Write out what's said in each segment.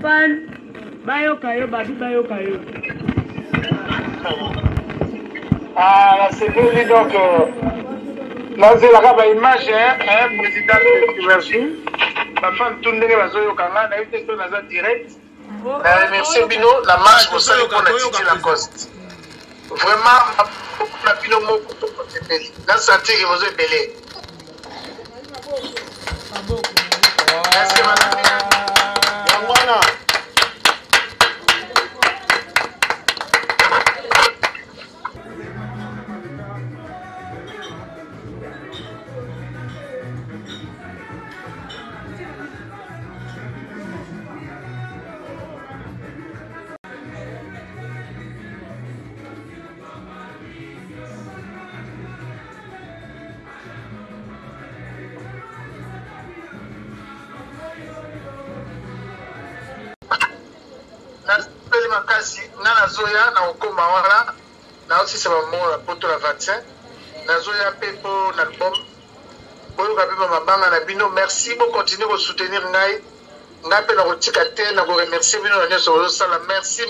fan bayoka yo babi bayoka yo. Ah, c'est bien donc là c'est la image président de Diversion. Ma femme tourne les bazoyo kanga na été sur la direct. Merci Bino, la marche pour ça qu'on a dit la coste. Vraiment la Bino mo la santé que vous êtes belé. Merci madame. Voilà. Makasi na zoya na okoma wana na aussi c'est maman la poto la vaccin na zoya pepo na album boyo ka pepa mabanga na bino merci pour continuer à soutenir ngai pe na kotika te na ko remercier bino na nyoso bozo sala merci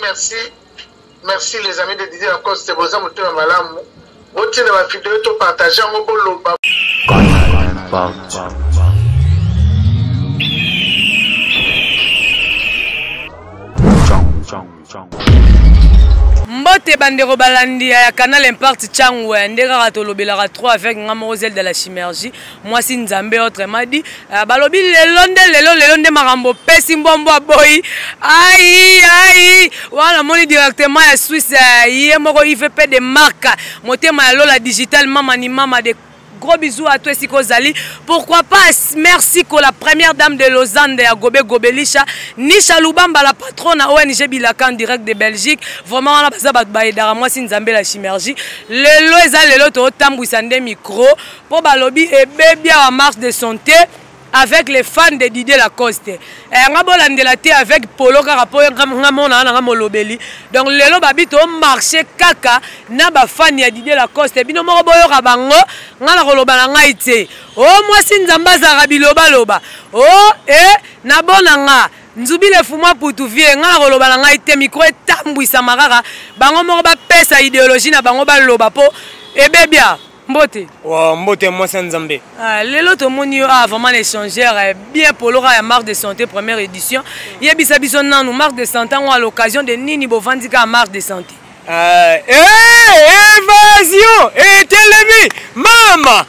les amis de Didier Lacoste boza motema malamu botina ba vidéo to partager ngo boloba Mbote bandero balandi ya Canal Impact Changwe ndeka tolobelaka 3 avec Ngamorosel de la Chimergie moi si Nzambe autre m'a dit balobi lelo nde makambo pesi mbombo boy ai wala moni directement ya Suisse yé moko IVP de marque motema ya Lola digital mama ni mama de. Gros bisous à toi, Siko Zali. Pourquoi pas, merci que la première dame de Lausanne, de Gobe Gobelisha, Nisha Lubamba, la patronne à ONG Bilakan, direct de Belgique. Vraiment, on a besoin de moi, si Nzambe la Chimergie. Le loza, le lot, tambou, sande micro. Pour balobi, et bébé en marche de santé. Avec les fans de Didier Lacoste. Avec Polo Carapo, donc le lo babito marché kaka na ba fan ya Didier Lacoste. Bino mo boyo rabango ngala koloba na ngai te. Oh moi si Nzamba za biloba loba. Oh na bonanga nzubi le fuma putu vie ngala koloba na ngai te micro etambwisa makaka bango mo ba pesa idéologie na bango ba loba po ebebia. Mbote. Wow, Mbote moi c'est Nzambe. Lelo to moni a vraiment échangeur bien Polora ya marque de santé première édition. Yebisa biso nanu marque de santé à l'occasion de Nini Bovandika marque de santé. Évasion, Telemi, maman,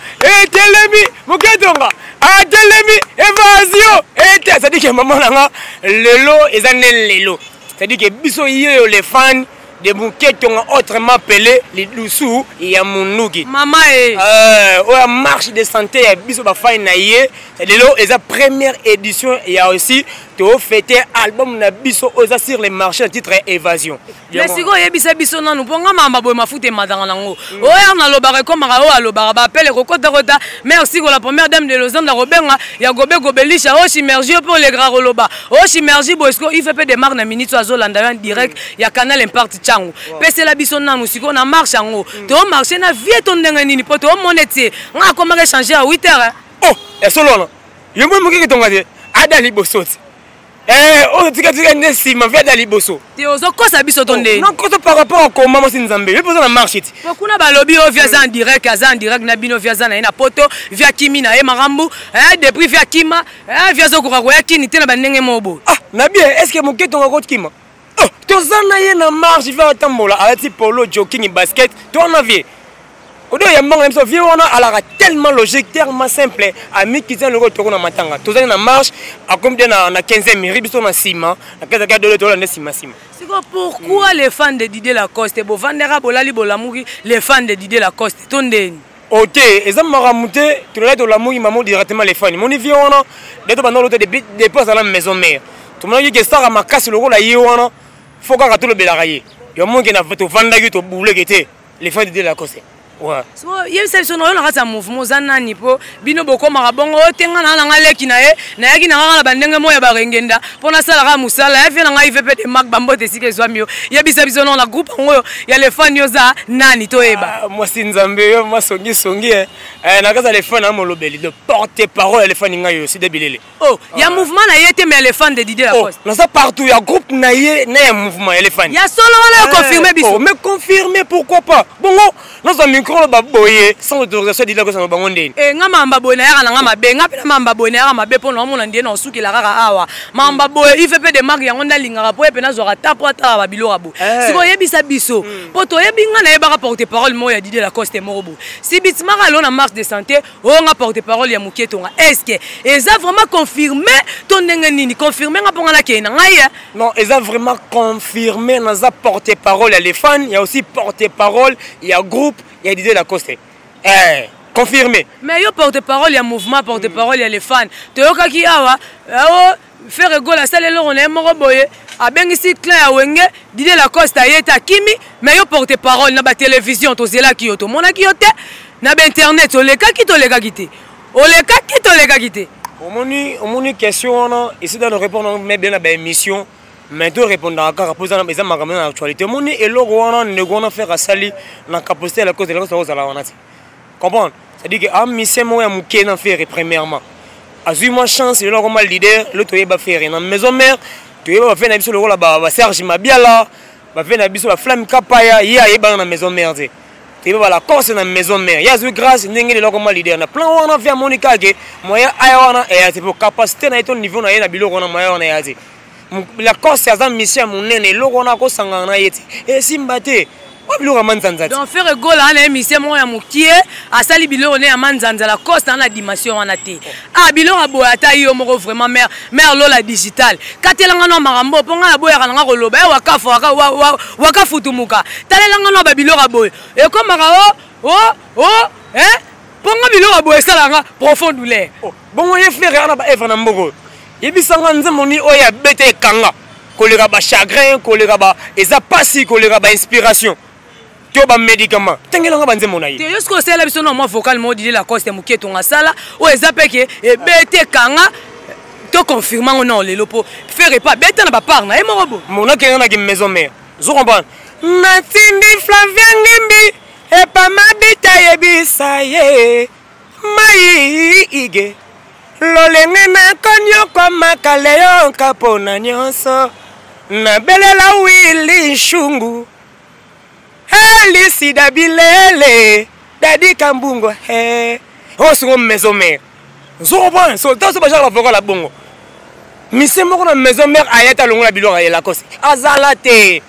Telemi, Muketonga, Telemi, évasion, ça dit que maman nanga lelo ezane lelo. Ça dit que biso yé les fans de bouquets autrement appelé les Loussou et à Mounouki. Maman la marche de santé à Biso Bafay Naye. C'est la première édition. Il y a aussi fêté album na Biso Oza sur les marchés à titre Évasion. Mais si vous avez Biso non, nous pouvons ma foute madame Nango. Oh, on a le barre comme le barre appelle Rota. Merci pour la première dame de Lausanne de Robenga. Il y a Gobe Gobelisha, oh Chimergie pour les grands Roloba. Oh Chimergie Bosco, il fait des marques na minute à Zolanda direct. Il y a Canal Impact. Pese la biso nanu siko na marche yango to marcher na vie ton ndenge nini poto monete nga comment changer à 8h oh et solo na yembo moki tonga de ada liboso oh tika nesi ma vie ada liboso te ozo kosa biso ton ndenge non koto par rapport à comment moi Nzambe je pose na marche ti kuna balobi o via en direct na bino via na poto via kimi na e marambu depuis via kima via zokura ko yakini te na bandenge mobo ah na bien est-ce que moki tonga ko kima tozana ye na marche il va tambola avec polo jogging basket toi on a vu odo ya mbanga mso vie wana ala tellement logique tellement simple ami qui tient le retour na matanga tozana na marche a combien na 15e mairie biso na sima na 15 de dollars na sima c'est quoi pourquoi les fans de Didier Lacoste bo vandera bolali bolamuki les fans de Didier Lacoste tondeni OK eza maramute tu la lamuki maman directement les fans mon vie wana de bando l'autre de pas à la maison mère tout le monde qui star à makasi le rôle la wana faut qu'à tout le belaraye. Il y a un monde qui n'a pas de vendre qui te boule qui était les fans de Lacoste. Ouais. So yebisa biso na kati ya mouvement oza nani po bino bokomaka bongo otenga na nanga leki na ye nayaki na kaka na bandenge moyo ya barengenda mpo nasalaka mosala ya fie na ngai ive mpe de mark bambote esika ezwami yo yebisa biso na groupe yango oyo ya lefani oza nani toyeba mwasi nzambe yo masongisongi nakaza lefani na molobeli de porte parole ya lefani ngai yo si de bilele ya mouvement na ye te mais ya lefani de Didier Lacoste naza partout ya groupe na ye na ya mouvement ya lefani ya solo wana yo confirme biso mais confirmer pourquoi pas bongo naza micro ba boye sans autorisation Didier Lacoste na bango ndeni nga mamba boye na yaka na nga mabe nga pena mamba boye na yaka mabe mpo na omona ndiye na osukela kaka awa mamba boye ife mpe de marque yango ndalingaka po ye mpe nazwaka ta po atala babiloko boye sikoyo oyebisa biso mpo toyebi nga nayebaka porte parole moko ya Didier Lacoste moko boye si bitimaka alo na marche de santé oyo nga porte parole ya mokie tonga estce eza vraiment confirmé to ndenge nini confirmé nga mpo nga nakei na ngai non eza vraiment confirmé naza porte parole ya lefani ya aussi porte parole ya groupe ya Didier Lacoste confirmé. Mais yo porte-parole, il y a mouvement, porte-parole, il y a les fans. Tu as dit, faire rigolo, ça les on est mort boye. A bien ici, Claire Wenge, Didier Lacoste, il y a Kimi, mais yo porte-parole, na ba télévision, to zela ki yo, to mona ki yo te, na ba internet, o le ka ki to le ka kité. O le ka ki to le ka kité. Omoni question, ici dans le répondre, mais bien la émission. Mais de répondre à car poser dans ma caméra actualité. Moni et le roi ne gonna faire à sali na capacité la cause de la cause de la wanati. Comprendre? C'est-à-dire que ah mission moi ya muké na faire premièrement. Azu moi chance le roi leader le toye ba faire na maison mère toye ba faire na biso le roi ba Serge Mabiala ba faire na biso ba Flamme Kapaya ya yeba na maison mère te. Toye ba la course na maison mère. Ya zu grâce ndenge le roi leader na plan wana faire Monica ke moya aya wana et c'est pour capacité na ton niveau na ye na biloko na moya wana ya te. La cause c'est un mission mon nene loko na ko sanga na yeti et simbate wa biloko manzanza donc faire gola na mission mo ya mukie asali biloko ne ya manzanza la cause na dimension wana te ah biloko boya ta yo moko vraiment mère lola digital katelanga no marambo ponga boya kana koloba wakafa waka futumuka talelanga no ba biloko boya e komaka ponga biloko boya salanga profond douleur bon ye faire na ba evre na mboko yebisanga nzembo ni oya bete kanga koleka ba chagrin koleka ba eza pasi koleka ba inspiration to ba médicament tengelanga ba nzembo na ye te yosko sela biso na moi vocal mo Didier Lacoste mukie tonga sala o eza peke e bete kanga to confirmant on lelo po faire pas bete na ba part na e morobo mona kenga na ki maison mère zo comprendre natindi Flavien Ngimbi e pa mabita yebisa ye mai ige lolenge na konyoko makaleo kapona nyonso na belela wili shungu heli sida bilele dadi kambungo osungo maison mère nzoko bon so taso ba jala voka la bongo mise moko na maison mère ayeta longo la biloko ya Lacoste azala te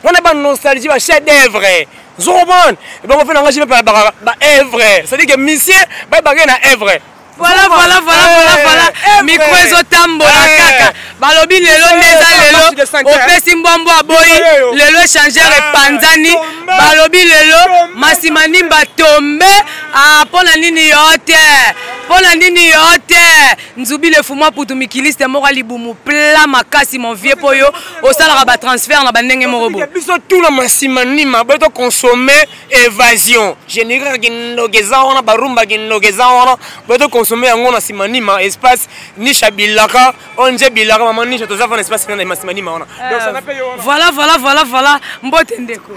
on a ba nostalgie ba chef d'œuvre nzoko bon e ba ko fena ngaji ba œuvre c'est à dire que monsieur ba na œuvre voilà micro ezotambola kaka balobi lelo ndeza lelo opesi mbombo aboyi lelo échangeur epanzani balobi lelo masimani batombe mpona nini yo te nzubi lefumwa putu mikiliste moko alibumu pla makasi mon vieux po yo osalaka batransfert na bandenge moko bo biso tuna masimanima boto consommer évasion général kinogeza wana barumba kinogeza wana boto consommer yango na simanima espace nisha bilaka onje bilaka mama nisha toza na espace na simanima wana voilà mbote ndeko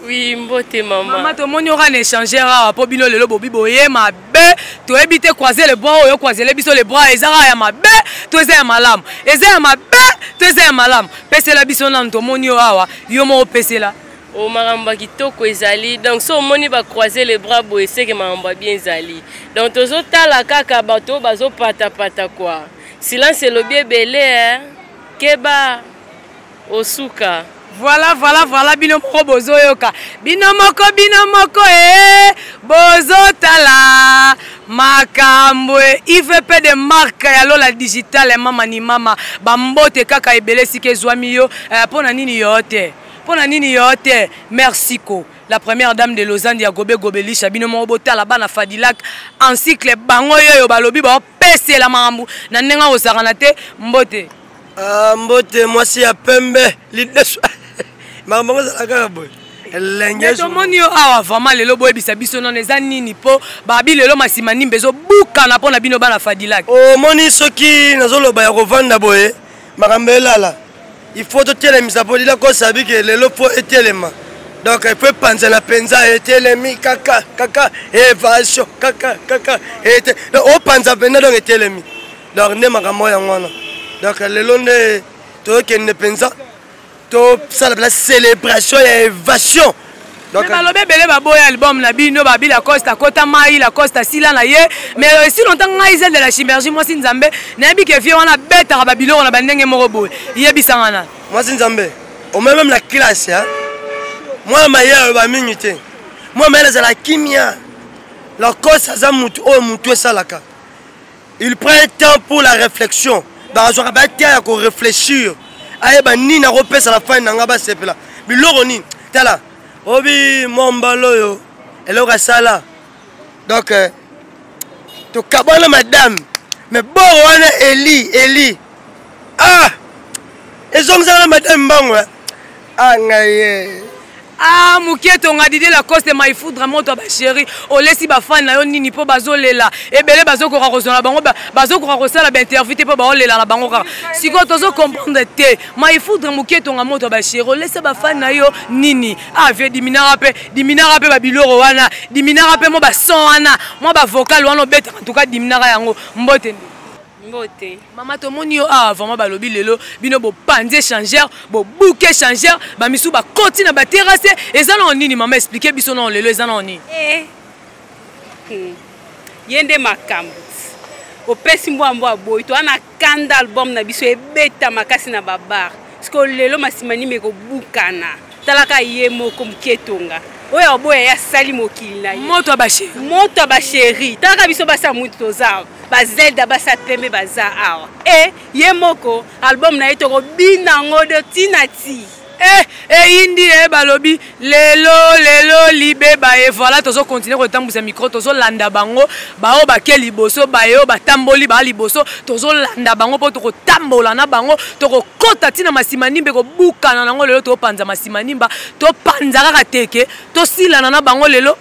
oui mbote mama to moni ora na échangeur po bino lelo bobi boye mabe to ebite croiser les bras oyo croiser les biso les bras ezara ya mabe to eza ya malamu eza ya mabe to eza ya malamu pesela biso na to moni awa yo mo pesela o maramba kitoko ezali donc so moni ba croiser les bras boye c'est que maramba bien ezali donc tozo tala kaka bato bazo pata quoi silence le bien belé keba osuka voilà bino moko bozoyoka bino moko bozotala makambo IVP de marque ya lola digital mama ni mama bambote kaka ebele sike zwami yo pona nini yo te merci ko la première dame de Lausanne ya gobelisha bino moko botala bana Fadilac encycle bango yo balobi ba pese la mambu na nenga osakana te mbote mbote mwasi ya pembe lideso mamango za kaka boy tomoni yo awa vraiment lelo boyebisa biso non eza nini po babi lelo masimani mbezo bukana pona bino bana Fadilaki moni soki nazoloba ya kovanda boye makambo elala il faut totelemisa po lila kosabi ke lelo po etelema donc il faut penser na penza etelemi kaka évasion kaka donc o penza pena donc etelemi donc ne makambo ya ngwana donc lelo ne tokende penza to sala la célébration et évasion donc balobe bele baboya album na bino babi la Costa kota mai la Costa sila na ye mais si longtemps ngai zel de la Chimergie moi si nzambe na bi ke vie wana beta ba biloko na bandenge moko boye yebisanga na moi si nzambe au même la classe hein moi mayer ba minute moi mais la kimia la Costa za mutu o mutu salaka il prend temps pour la réflexion ba zo ba tia ko réfléchir ayeba nini na kopesa la fin nanga ba sepela biloko nini tala obi mombalo yo eloko sala donc to kabana madame mais bon wana Eli ezongza madame mbango ngaye Mouketo nga didi la Costa ma ifudra moto ba chéri o lesi ba fan na yo nini po bazolela ebele bazokora kozona bango bazokora kosala ba interview te po ba olela na bango kaka siko tozo comprendre te ma ifudra Mouketo nga moto ba chéri o lesi ba fan na yo nini vie diminara pe ba biloro wana diminara pe mo ba son wana mo ba vocal wana beta en tout cas diminara yango mbote mbote mama to moni yo vraiment balobi lelo bino bo panze changeur bo bouquet changeur ba misu ba konti na ba terrasse eza na nini mama expliquer biso na lelo eza na nini yende makambo opesi mbwa boy to ana kanda album na biso ebeta makasi na babar parce lelo masimani meko bukana talaka ye moko Mouketonga oyo boya ya sali mokili na ye moto ba chéri talaka biso basa mutu toza bazelda basa tembe baza awa ye moko album na ye toko binango de tinati indi balobi lelo libe ba voilà tozo continuer kotambusa micro tozo landa bango bao bake liboso bayo batamboli ba liboso tozo landa bango po toko tambola na bango toko kota tina masimanimbe ko bukana nango lelo to panza masimanimba to panza kaka teke to silana na bango lelo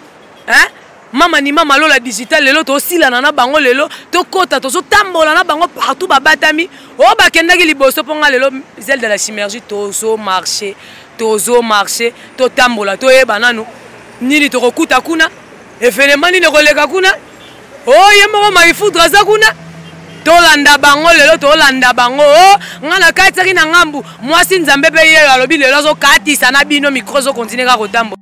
mama ni mama lola digital lelo to silana na bango lelo to kota to so tambola na bango partout ba batami o ba kendaki liboso ponga lelo zel de la Chimergie to so marché to tambola to yeba nanu nini to kokuta kuna evenement ni koleka kuna yemo ma ifudra za kuna to landa bango lelo to landa bango ngana kataki na ngambu mwasi nzambe pe ye alobi lelo zo katisa na bino micro zo continuer ka kotambola.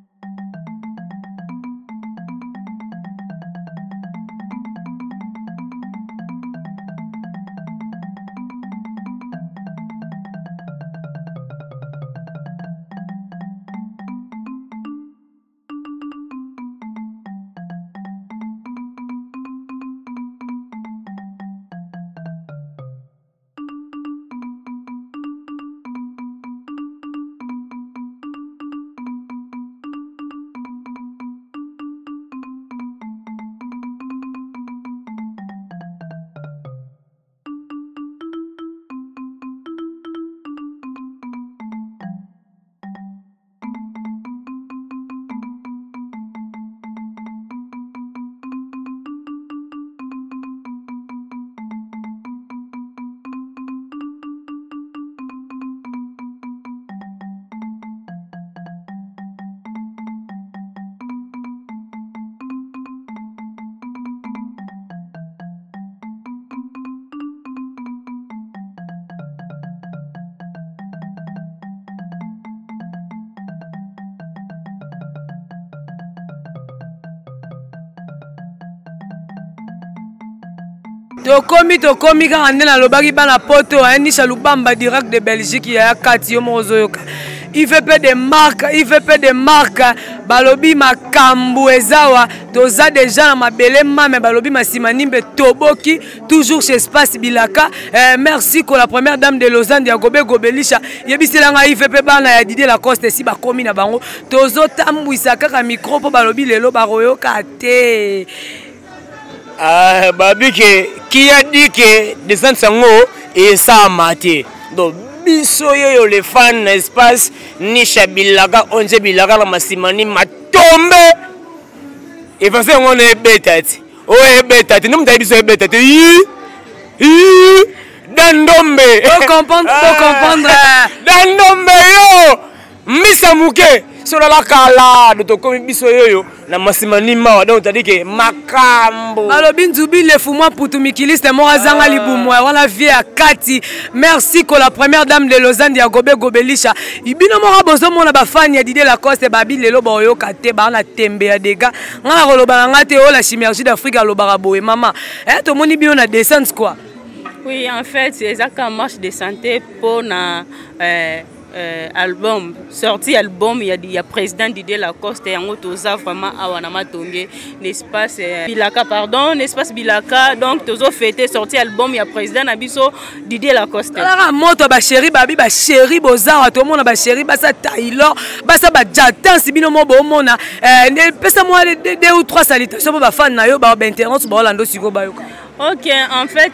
Tokomi kaka nde nalobaki bana poto Nisha Lubamba direct de Belgique ya kati yo mozoyoka il fait peu de marques balobi makambu ezawa toza déjà na mabele mame balobi masimanimbe toboki toujours chez Espace Bilaka merci ko la première dame de Lausanne ya Gobelisha yebiselanga il fait peu bana ya Didier Lacoste si bakomi na bango tozo tambwisa kaka micro po balobi lelo baroyoka te. Babi qui a dit que des sango et ça a maté. Donc biso yoyo les fans espace Nisha Bilaka onje Bilaka la masimani matombe et parce que on est bêta oh bêta nous m't'a biso bêta dandombe faut comprendre dandombe yo misa muke sur la kala de comme biso yoyo na masimani ma donc t'as dit que makambo balobi nzubi le fumwa putu mikiliste morazanga libumwa wana vie à Kati merci ko la première dame de Lausanne ya gobe gobelisha ibino mora bozo mona ba fan ya Didier Lacoste babi lelo ba yo kate ba na tembe ya dega ngana koloba ngate o la Chimergie d'Afrique lobara boye mama to moni bino na descente quoi. Oui, en fait, c'est exactement marche de santé pour na album, sorti album, il y a président Didier Lacoste et en autosa vraiment à Wanamatongue, l'espace Bilaka, pardon, l'espace Bilaka, donc tozo fêté, sorti album, il y a président Nabiso Didier Lacoste. Alors, moto ba chéri babi ba chéri bozara to mona ba chéri ba sa Taylor, ba sa ba jatan si bino mo bo mona ne pesa moi 2 ou 3 salutations ba fan na yo ba internet ba Orlando siko ba yo. Ok, en fait,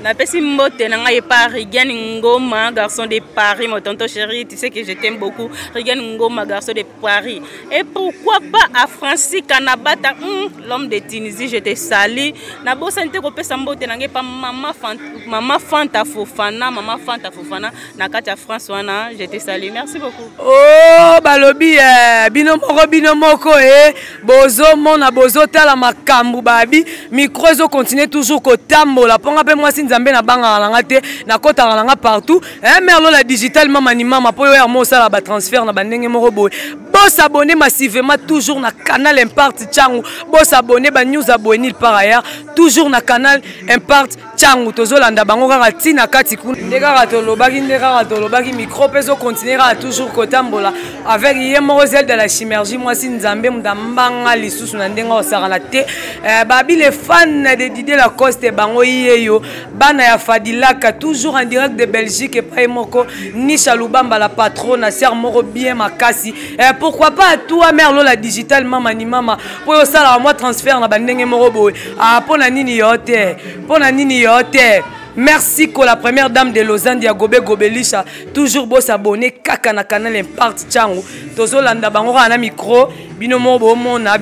la personne mote n'a pas Rigan Ngoma, garçon de Paris, mon tonton chéri, tu sais que je t'aime beaucoup. Rigan Ngoma, garçon de Paris. Et pourquoi pas à Francis Kanabata, l'homme de Tunisie, je te salue. Nabo santé ko pesa mbote n'a pas maman Fanta Fofana, Nakatia François, je te salue. Merci beaucoup. Oh, balobi binomoko bozo mona bozo tala makambu babi micro zo continue toujours kotambola ponga pe moi sinzambe na banga langa te na kota langa partout merlo la digital mama ni mama po yo mo sala ba transfert na bandenge moko boy boss abonner massivement toujours na canal Impact Tchangu boss abonner ba news abonner par ailleurs toujours na canal Impact Tchangu tozolanda bango kaka tina kati kuna ndeka tolobaki micro peso continuera toujours kotambola avec Yemozel de la Chimergie moi sinzambe mudambanga lisusu na ndenga osara na te babi les fans de Didier Lacoste bango yeyo bana ya Fadilaka toujours en direct de Belgique et pas moko Nisha Lubamba la patronne sœur moko bien makasi pourquoi pas toi merlo la digital mama ni mama pour yo sala moi transfert na bandenge moko boy pona nini yote merci ko la première dame de Lausanne ya gobe gobelisha toujours beau s'abonner kaka na canal Impact Tchangu tozolanda bango na micro binomo bomona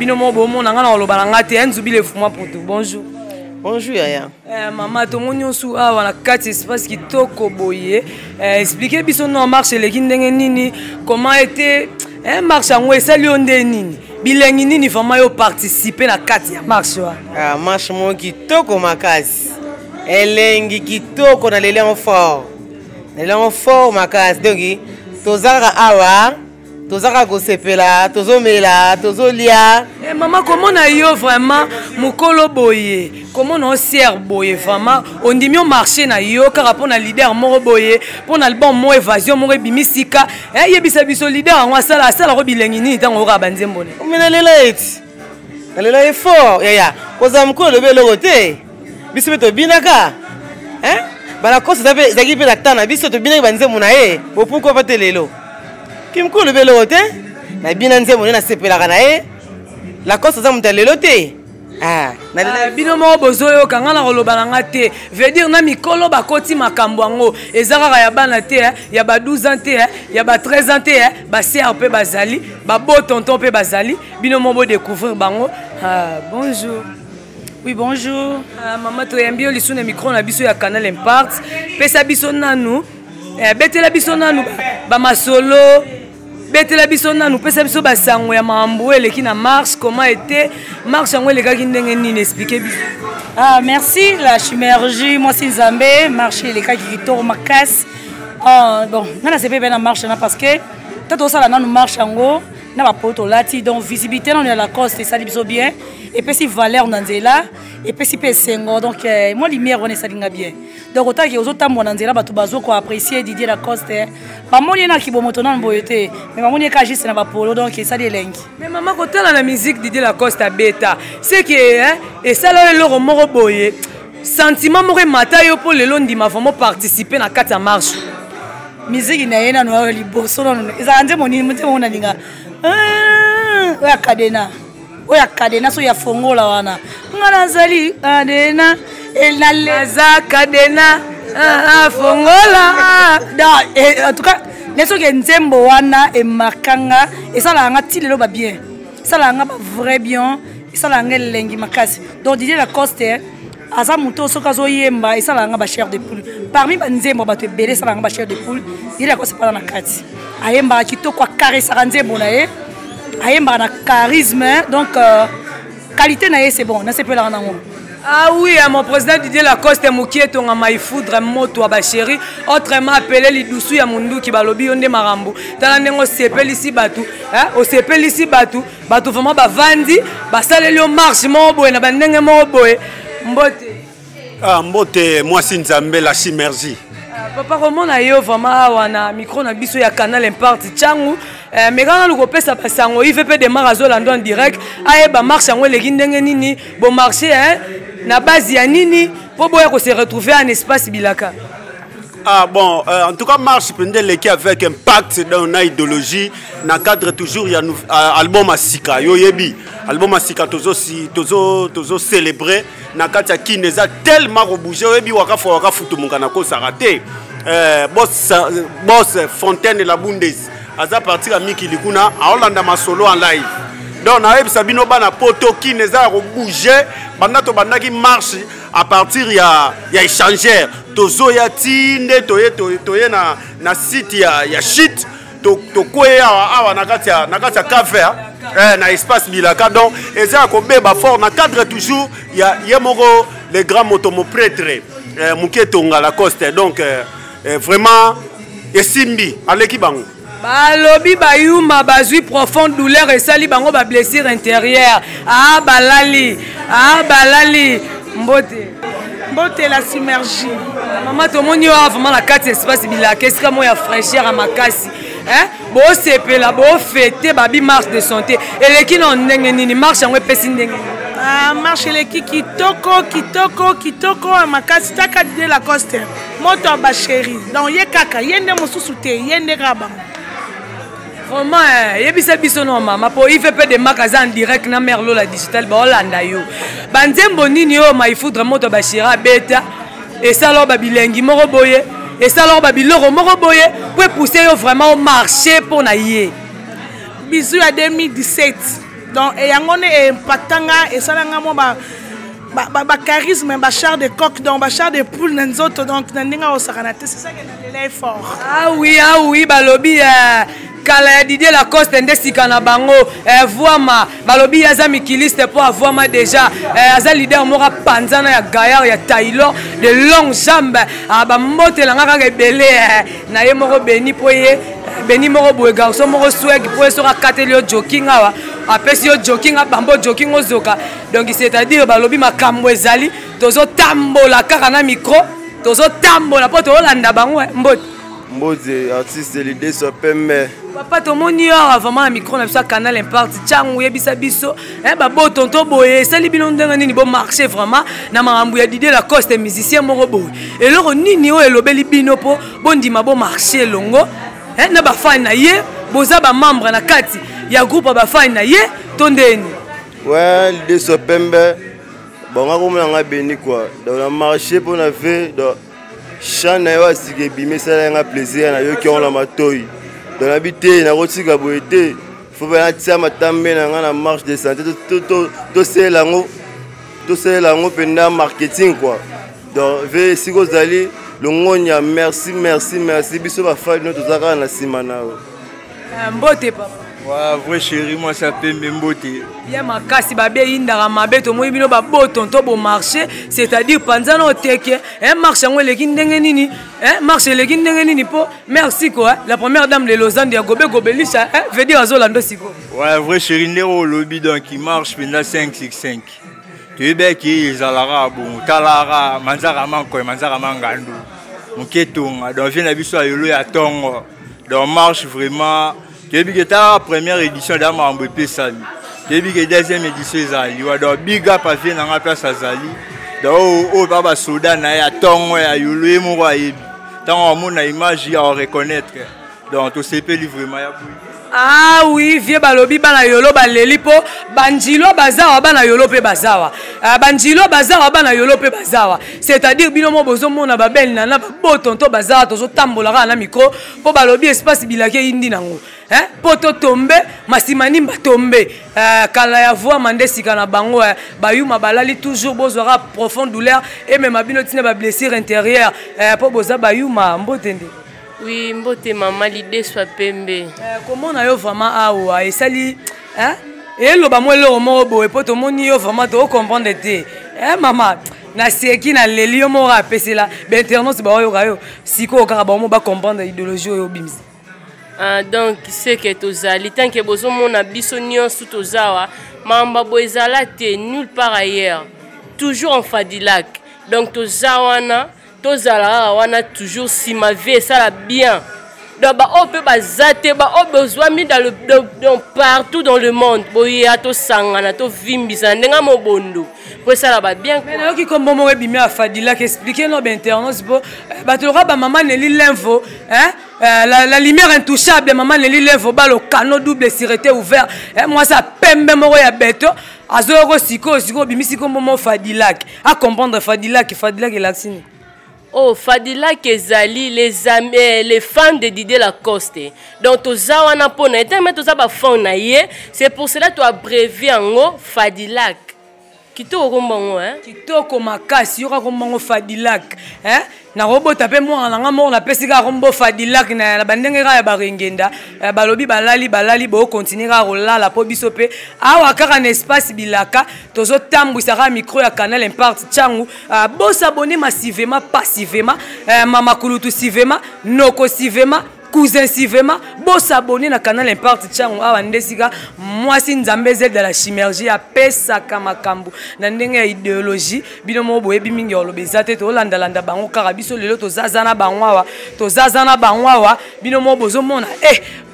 ngana oloba ngate enzubi le fuma pour tout. Bonjour Yaya. Maman to monyosu awa na kati espace kitoko boye expliquer biso no marche le kindenge nini comment était marche ngo esali onde nini bilengi nini fama yo participer na kati ya marche wa marche mo kitoko makasi elengi kitoko na l'élan fort makasi donc tozara awa tozaka kosepela tozomela tozolia maman comment na yo vraiment mukolo boye comment on sert boye vraiment on dit mieux marcher na yo car pour na leader moko boye pour na album mo évasion mo bimisika yebisa biso leader ngwa sala ro bilengi ni tango ka banzembone mena lela effort yaya koza mukolo belo te biso beto binaka bala kosa zabe zaki pe latana biso to binaka banzembo na ye pourquoi pas te lelo kimkulu belo te na bina nzembo na sepelaka na ye la kosa za muta lelo te na bino mo bozoyo kanga na koloba nga te veut dire na mikolo bakoti makambo yango ezaka ya bana te ya ba 12 ans te ya ba 13 ans te ba sœur pe bazali ba beau tonton pe bazali bino mo bo découvrir bango bonjour. Oui, bonjour. Maman, tu es bien le micro na biso ya canal Impact. Pesa biso nanu. Betela biso nanu ba masolo. Betela biso nanu pesa biso ba sango ya mambo eleki na marche comment était marche yango eleka ki ndenge nini expliquer biso. Merci la Chimergie moi c'est Nzambe marche eleka ki kitoko makasi. Bon, na c'est pas bien marche na parce que tato sala nanu marche yango na ba poto lati donc visibilité na la Lacoste ça biso bien. Et puis si valeur nanzela et puis si pesengo donc moi lumière on est salinga bien donc autant que aux autres mon nanzela batu bazo ko apprécier Didier Lacoste ba moni na kibomoto na boyote mais ba moni ka juste na ba polo donc ça des lengi mais maman côté la musique Didier Lacoste à bêta c'est que et ça le loro moko boye sentiment moko mata yo pour le londi ma vraiment participer na kata marche musique na yena no liboso no ezanze moni mona linga ya kadena oya kadena so ya fongola wana ngana zali kadena elalaza kadena fongola en tout cas nesoki nzembo wana emarkanga esalanga ti lelo babien esalanga bavrai bien esalanga elengi makasi donc Didier Lacoste aza moto soki azoyemba esalanga bachair de poule parmi banzembo bato ebele esalanga bachair de poule Didier Lacoste mpana na kati ayembaka kitoko akaresaka nzembo na ye ayembaka na charisme donc qualité na ye c'est bon nasepelaka nango. Ah oui, mon président Didier Lacoste Moukié tonga maïfoudre moto à bachéri autrement appelé lidousu ya mundu ki balobi onde marambo tala ndengo sepeli si batu hein o sepeli si batu vraiment bavandi basaleli o marche mo boye na bandenge mo boye mbote mbote moi Nzambe la synergie papa comment na yo vraiment wana micro na biso ya Canal Impact Tchangu mais quand on pesa basango il fait peu de marazo lando en direct ayeba marche ngo leki ndenge nini bon marché hein na base ya nini pour boya ko se retrouver en espace bilaka. Bon, en tout cas, marche pendant l'équipe avec impact dans une idéologie, dans le cadre toujours il y a album Asika, yoyebi, album Asika tozo célébrer, dans le cadre qui nous a tellement rebougé, yoyebi waka futu munganako sarate, boss Fontaine de la Bundes, aza partir à Miki Likuna, à Hollande ma solo en live. Donc, on a Sabino Bana Poto qui nous a rebougé, banato banaki marche à partir il y a échangeur. Tozo ya tinde toye na site ya shit to koya awa nakati ya café na espace bilaka donc eza ko beba fort na cadre toujours ya yemoko les grands motomoprêtre Muketonga Lacoste donc vraiment esimbi aleki bango balobi bayuma bazui profonde douleur et sali bango ba blessure intérieure balali mbote la synergie maman to moni wa vraiment la carte espace bilaka est-ce que moi ya fraîcheur à makasi hein bo sepela bo fêter babi marche de santé eleki na ndenge nini marche yango epesi ndenge marche eleki kitoko makasi taka Didier Lacoste moto ba chéri donc ye kaka yende mosusu te yende raba vraiment yebisa biso no mama po il fait peu de magasins en direct na merlo la digital ba Hollanda yo banzembo nini yo maïfoudre moto ba shira beta et ça lo ba bilengi moko boye et ça lo ba biloro moko boye pour pousser yo vraiment au marché pour na yé bisu à 2017 donc et yangone e patanga et ça nga mo ba charisme ba char de coq donc ba char de poule nzoto donc ndinga o sakanate c'est ça que est fort. Ah oui balobi kala Didier Lacoste ndesika na bango voima balobi aza mikiliste pour avoir déjà aza leader mora panzana ya gaillard ya Taylor de longues jambes ba mbote la ngaka ebele na ye moko beni poye beni moko boye garçon moko swag pour sera katelio jogging awa apesi yo jogging bambo jogging ozoka donc c'est-à-dire balobi makambo ezali tozo tambola kaka na micro tozo tambola po to Hollanda bango mbote artiste l'idée so pembe papa to moni vraiment na micro na biso Canal Impact Tchangu yebisa biso ba bo tonto boye sali bino ndenge nini bo marché vraiment na marambu ya Didier Lacoste musicien moko boye eloko nini o elobeli bino po bondima bo marché longo na ba fan na ye boza ba membre na kati ya groupe ba fan na ye tondeni ouais l'idée so pembe bon ngako mona beni quoi dans le marché pour na fait chant na yo asike bimé ça nga plaisir na yo ki on la matoi dans l'habité na rotika boité faut pas tia matambe na nga na marche de santé to c'est lango penda marketing quoi donc ve siko zali longonya merci biso ba fa no tozaka na sima na mbote papa ouais vrai chéri moi ça pembe mbote ya makasi babe indara mabe to moyi bino ba botonto bo marché c'est-à-dire panzana oteke marché ngo leki ndenge nini marché leki ndenge nini po merci quoi la première dame de Lausanne ya gobelisha veut dire azolando siko ouais vrai chéri ndero lobby donc il marche pendant 565 tu be ki ezalara bon talara manzara manko manzara mangandu Muketonga donc vient na biso ayolo ya tongo donc marche vraiment depuis que la première édition d'Amambo Pesami, depuis que la deuxième édition Zali, donc big up à faire dans la place à Zali, donc au Baba Soudan, il y a Tongo, il y a Yulu, il y a tant on a image à reconnaître. donc tosepeli vraiment ya boye. Ah oui, vieux balobi bana yolo baleli po banjilo bazawa bana yolo pe bazawa. Banjilo bazawa bana yolo pe bazawa. C'est-à-dire bino mo bozo mona babel nana bo tonto bazawa tozo tambola na micro po balobi espace bilake indi nango. Hein? Poto tombe, masimani mba tombe. Kala ya voix mandesi kana bango bayuma balali toujours bozora profonde douleur et même abino tina ba blessure intérieure po boza bayuma mbotende. Oui, mbote maman l'idée soit pembe. Comment na yo vraiment awa et sali hein? Et lo ba mo lo mo bo e poto moni yo vraiment to comprendre te. Maman na seki na leli yo mo rappeler là. Ben internaute ba yo rayo. Siko ka ba mo ba comprendre idéologie yo bimzi. Donc c'est que tozali tant que bozo mona biso nyonso tozawa mamba boezala te nulle part ailleurs. Toujours en Fadilac. Donc tozawana tozala wana toujours si ma vie ça la bien. Donc ba on peut bazate ba on besoin mis dans le partout dans le monde. Boya to sangana to vimbisa ndenga mobondo. Pour ça là ba bien. Mais là qui comme bon mo bimé à Fadilac expliquer no ben internet bo ba to ba maman neli l'info hein. La lumière intouchable, maman Nelly lève bas le canot double sûreté ouvert. Moi ça pembe moro ya beto. Azoro siko bimisi comme moment Fadilac. À comprendre Fadilac et Laxini. Oh Fadilac ezali les amis les fans de Didier Lacoste. Donc toza wana pona mais toza ba fan na ye, c'est pour cela tu abrévié en Fadilac. Kitoko mbongo hein. Kitoko makasi yoka mbongo Fadilac hein. Na robot tapé moi na ngamo na pesika rombo Fadilac na bandenge ya barengenda balobi balali bo continuer à rolala po bisope awa kaka na espace bilaka tozo tambwisa ka micro ya Canal Impact changu bo s'abonner massivement passivement mama kulutu sivema noko sivema cousin sivema bo s'abonner na Canal Impact changu awa ndesika mwasi nzambe Z de la chimergie a pesa kama kambu na ndenge ya idéologie bino mo boyebi mingi olobeza te to landa bango kaka biso lelo to zazana bangwawa bino mo bozo mona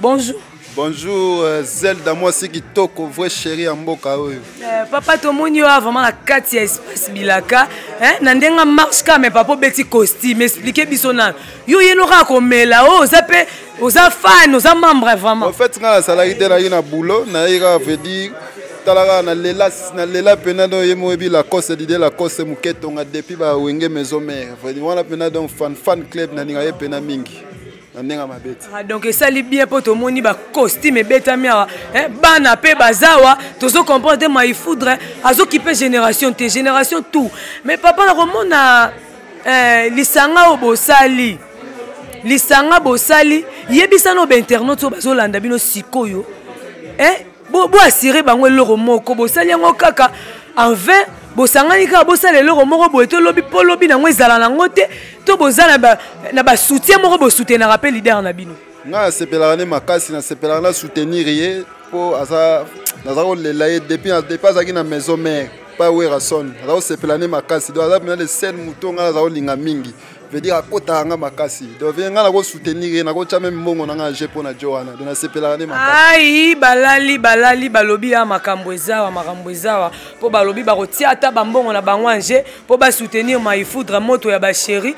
bonjour. Bonjour Zelda moi c'est kitoko vrai chéri en mboka oyo. Papa to moni yo vraiment la kati ya espace bilaka hein na ndenga marche ka mais papa beti costume expliquer biso na yo yeno ka komela o zape oza fan oza membre vraiment. En fait nga salarié na boulot na ira veut dire talaka na lela pena do yemo ebi la cause d'idée la cause muketo nga depuis ba wenge maison mère wana pena donc fan club na ninga pena mingi. Donc ça li bien pour tout monde ba costume beta mia hein bana pe bazawa tozo comprendre ma il faudrait azo qui peut génération tout mais papa na komona lisanga obosali yebisa no ba internet so bazo landa bino sikoyo bo assurer bango eloko moko bosali yango kaka en 20 bosangani ka bosala eloko moko boye to lobi po lobi nango ezala nango te to bozala na ba soutien moko bo soutenir rappel leader na bino nga sepelaka ne makasi na sepelaka na soutenir ye po asa nazako lela ye depuis azaki na maison mère pa wera son azako sepelaka ne makasi do aza pena le sel muto nga azako linga mingi veut dire akota nga makasi donc venga na ko soutenir na ko cha même mbongo na nga je pona Joana donc na sepelaka ne makasi ai balali balobi ya makambo ezawa po balobi ba kotia ata bambongo na bango anje po ba soutenir ma ifoudra moto ya ba chéri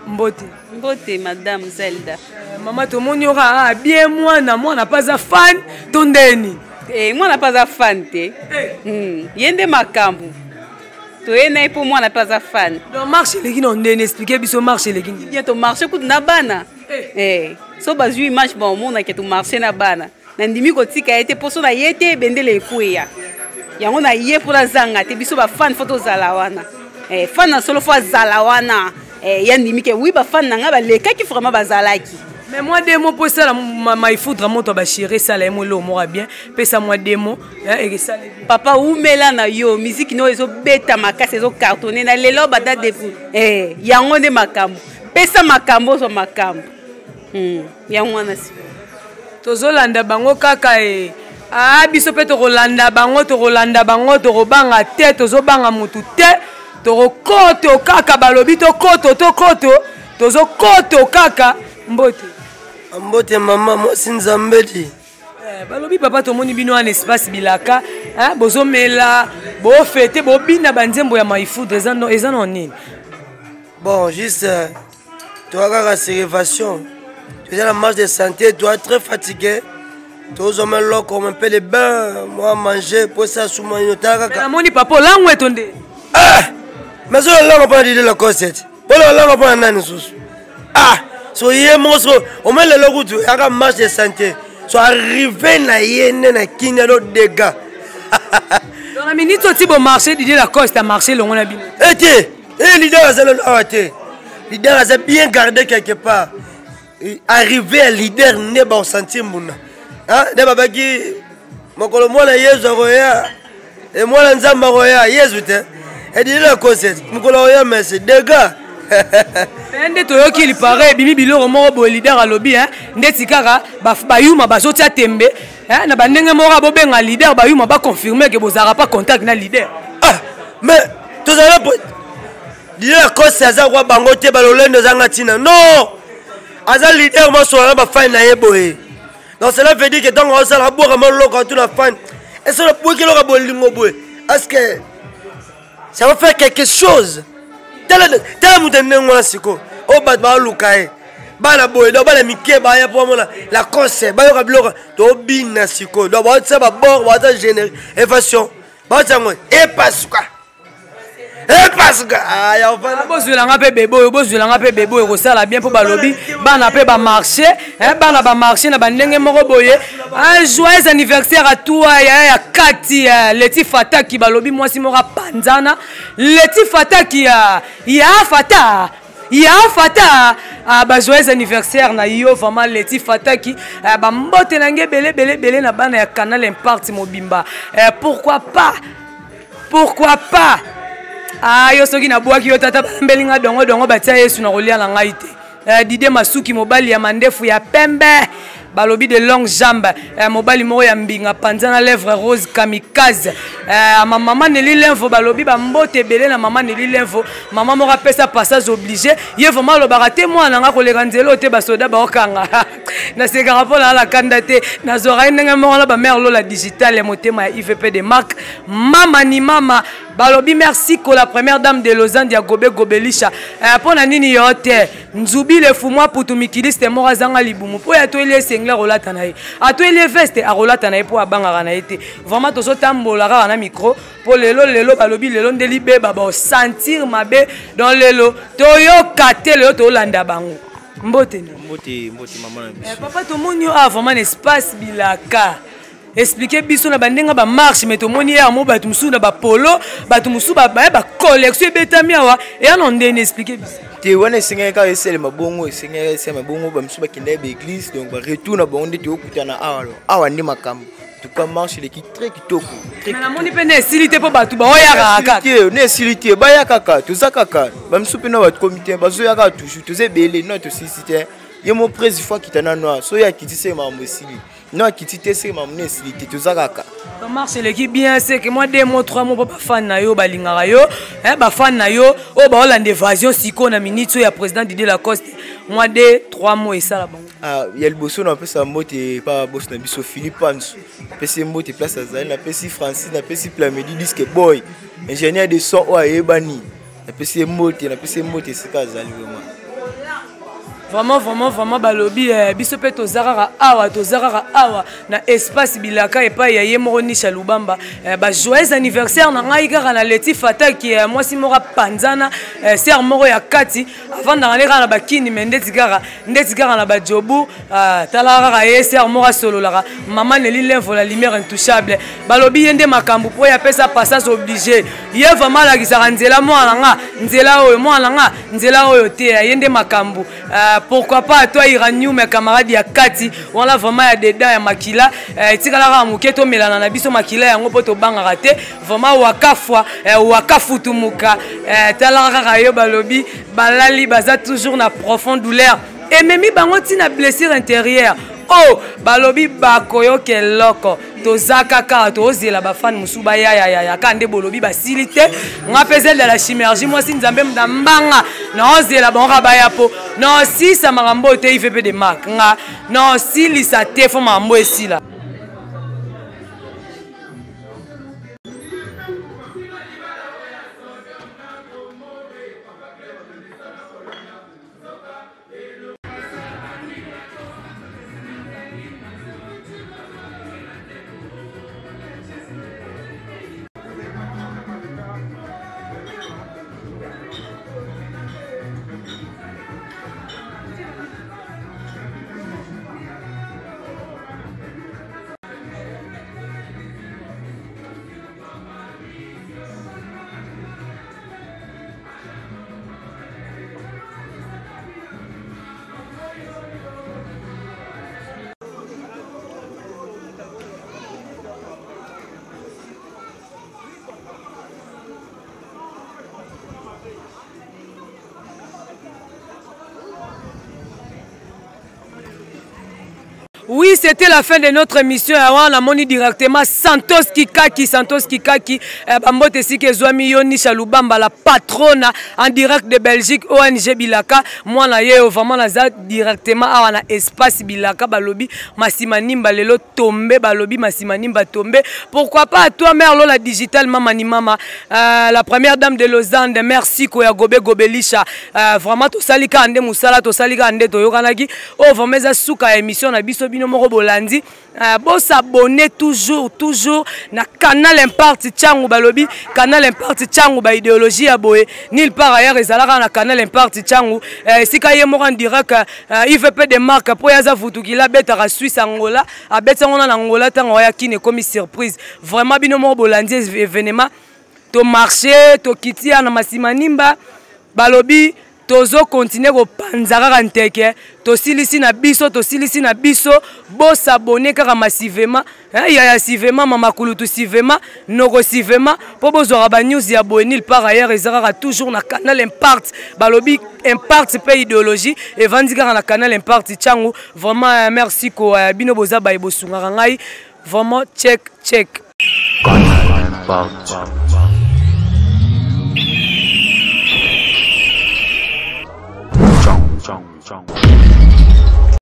Mbote madame Zelda. Maman to moni ora bien mwana pas a fan tondeni. Mwana pas a fan te. Yende makambu. To ene pour moi na pas a fan. Donc marché les qui on expliquer biso marché les qui. Bientôt marché coup na bana. So bazu image bon mona ke to marché na bana. Na ndimi ko tika ete poso na yete bendele ekuya. Yango na ye pour la zanga te biso ba fan photo zalawana. Fan na solo fois zalawana. Yandimi ke oui ba fan nanga ba leka ki vraiment bazalaki. Mais moi démo pour ça ma il faudra moto ba chérie ça la mo lo mo bien pesa moi démo et ça papa umela na yo musique no ezo beta makasi ezo cartonner na lelo bata defu yango nde makambo pesa makambo so makambo yango na si tozolanda bango kaka biso pe to rolanda bango to robanga te tozobanga mutu te to koto kaka balobi to koto tozo koto kaka mbote mama moi sinzambedi balobi papa to moni bino en espace bilaka bozomela bo fete bo bina banzembo ya maifoudre eza no nini Bon, juste, tu as la réservation. Tu es dans la marche de santé, tu es très fatigué. Tu as un peu de bain, moi manger, pour ça, sous moi, tu as la moni papa, là où est ton dé? Ah! Mais ça, là, on va dire la cassette. Là, on va dire ah! Soyez monstre, on met le logo, tu as la marche de santé. So arrivé na yene na kinya do dégâts. Dans la minute où tu vas marcher, Didier Lacoste a marché le monde a bien. Et leader a zéro arrêté. Leader a bien gardé quelque part. Arrivé à leader ne pas sentir mon. Hein? Ne pas bagi. Mon colomo na yezo roya. Et moi la nzamba roya yezo te. Et Didier Lacoste, mon colomo mais c'est dégâts. Ende toyoki il paraît bimi biloko moko bo leader à lobby hein ndeti kaka ba yuma ba zotia tembe hein na bandenge moko bo benga leader ba yuma ba confirmer que bozara pas contact na leader. Ah mais tous allez pour leader à cause ça za kwa bango te ba lolendo zanga tina non aza leader mo so ba fan na yeboé donc cela veut dire que donc on sala boka mo loko tout la fan et ça le pour que lo ba lingo boé est-ce que ça va faire quelque chose? Tala mutende ngona siko o bat ba lukae bana boy do bana mike ba ya po mona la concert ba yo ka bloka to bina siko do ba tsa ba bor ba ta générer évasion ba tsa ngo e pasuka aya ofana bozwela nga pe bebo ko sala bien po ba lobby bana pe ba marché hein bana ba marché na bandenge moko boye un joyeux anniversaire à toi ya Kati Leti Fata ki ba lobby moi si mora panzana Leti Fata ki ya Fata ba joyeux anniversaire na yo vraiment Leti Fata ki ba mbote na nge belé na bana ya Canal Impact mobimba pourquoi pas ah yo soki na boaki yo tata mbelinga dongo batia Yesu na rolia na ngai te Didé Masuki mobali ya mandefu ya pembe balobi de longue jambe mobali moko ya mbinga panzana lèvre rose kamikaze maman Nelly Lenvo balobi ba mbote belé na maman Nelly Lenvo maman moko apesa passage obligé ye vraiment lo barate moi na nga ko leka nzelo te ba soda ba okanga na seka rapport la kanda te na zora ndenge moko la ba mère lo la digital motema ya IVP de marque mama ni mama balobi merci ko la première dame de Lausanne ya Gobelisha pona nini yote nzubi le fumwa putumikiliste moko zanga libumu po ya to ile sengla rolata na ye ato ile veste a rolata na ye po abanga na ete vraiment to so tambola ka na micro po lelo balobi lelo ndeli be baba sentir mabe dans lelo to yo kate lelo to landa bango mbote maman papa to monyo a vraiment espace bilaka expliquer biso na bandenga ba marche mais to moni ya mo batu musu na ba polo batu musu ba collection betami awa et on ndene expliquer biso te wana singa ka esele mabongo singa esele mabongo ba musu ba kinde ba église donc ba retour na bonde te okutana awa ndi makambo tout cas marche l'équipe très kitoko na moni pe na silité po batu ba oya kaka ne silité ba ya kaka to zakaka ba musu pe na ba comité ba zo ya ka toujours to ze belé non to silité ye mo presse fois kitana noir so ya kitise mambo sili non kitite c'est mamne silité to zakaka ça marche l'équipe bien c'est que moi 2 mois 3 mois pas fan na yo balingaka yo ba fan na yo o ba Hollande évasion siko na minute ya président Didier Lacoste moi 2 3 mois et ça là bon ya liboso na pesa mote pa boss na biso Philippe Ansu pesa mote place azali na pesa Francis na pesa Plamedi disque boy ingénieur de son o ayebani na pesa mote c'est ka azali vraiment balobi biso pe tozarara awa na espace bilaka epa ya ye moko Nisha Lubamba ba joyeux anniversaire na ngai kaka na Leti Fata ki moi si moko panzana ser moko ya Kati avant na ngaleka na bakini ndeti kaka na ba jobu talara ye ser moko solo la maman Nelly Lenvo la lumière intouchable balobi yende makambu po ya pesa passage obligé ye vraiment la kisaka nzela nzela oyo te yende makambu pourquoi pas toi Iranium mes camarades ya Kati on la vraiment ya dedans ya makila tikala ka muketo melana na biso makila yango poto banga raté vraiment wakafutumuka tala ka yo balobi balali baza toujours na profonde douleur et même bango tina blessure intérieure oh balobi bakoyo keloko tozaka ka tozela ba fan musuba ya kande bolobi ba silité nga pezela de la chimergie moi si nzambe mbanga na ozela bonga ba yapo non si ça marambo te IVP de marque nga non si lisa te fo mambo esila Oui, c'était la fin de notre émission. On a moni directement Santos Kikaki. Bambote Sike Zouami Yoni Chaloubamba, la patronne en direct de Belgique, ONG Bilaka. Moi, na yé, vraiment, naza directement à espace Bilaka, balobi, Massimanimba, lelo tombe, balobi, Massimanimba tombe. Pourquoi pas à toi, mère, la digital, mamani mama, la première dame de Lausanne, merci, Koya Gobe Gobelisha. Vraiment, to salika ande musala, to salika ande to yokanagi. Oh, vraiment, ça souka émission, na biso bino moro bolandi. Bon s'abonner toujours na canal Impact Tchangu balobi, canal Impact Tchangu ba idéologie à boé. Nil part ailleurs ezalaka na canal Impact Tchangu. Sika ye moko en direct, IVP de marque pour yaza futukila beta Suisse Angola, a beta ngona na Angola tango ya kine comme surprise. Vraiment bino moro bolandi événement. To marché, to kitia na Massimanimba balobi. Tozo continue ko panzaka kanteke to silisi na biso bo s'abonner kaka massivement ya sivement mama kulutu sivement noko sivement po bozora ba news ya Boenil par ailleurs ezaka toujours na canal Impact balobi Impact pe idéologie et vandika na canal Impact Tchangu. Vraiment merci ko bino boza ba ibosunga ngai vraiment check Canal Impact. Chong.